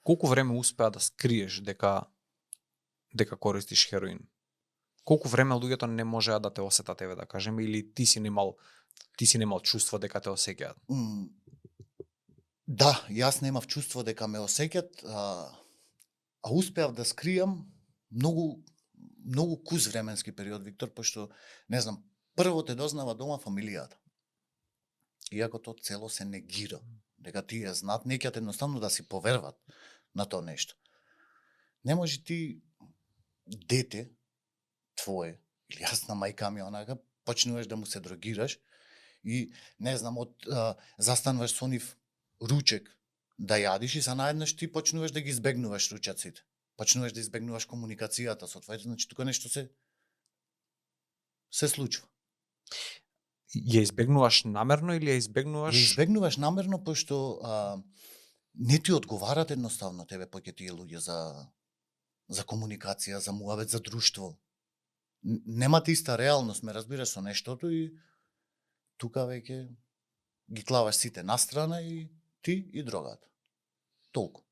Колку време успеа да скриеш дека користиш хероин? Колку време луѓето не можеа да те осетат, еве да кажеме, или ти си немал чувство дека те осеќаат? Да, јас немав чувство дека ме осеќат, а успеав да скријам многу куз временски период, Виктор, пошто, не знам, прво те дознава дома фамилијата. Иако то цело се негира, дека тие знаат, неќат едноставно да си поверват на тоа нешто. Не може ти дете твое, или јас на мајка ми онака, почнуваш да му се дрогираш и, не знам, застануваш со нив ручек да јадиш и наеднаш ти почнуваш да ги избегнуваш ручаците. Почнуваш да избегнуваш комуникацијата со твоите, значи тука нешто се случува. Ја избегнуваш намерно или ја избегнуваш? Ја избегнуваш намерно, пошто не ти одговарат едноставно тебе поќе тие луѓе за комуникација, за муавет, за друштво. Немате иста реалност, ме разбираш, со нештото и тука веќе ги клаваш сите настрана и ти и дрогата. Толку.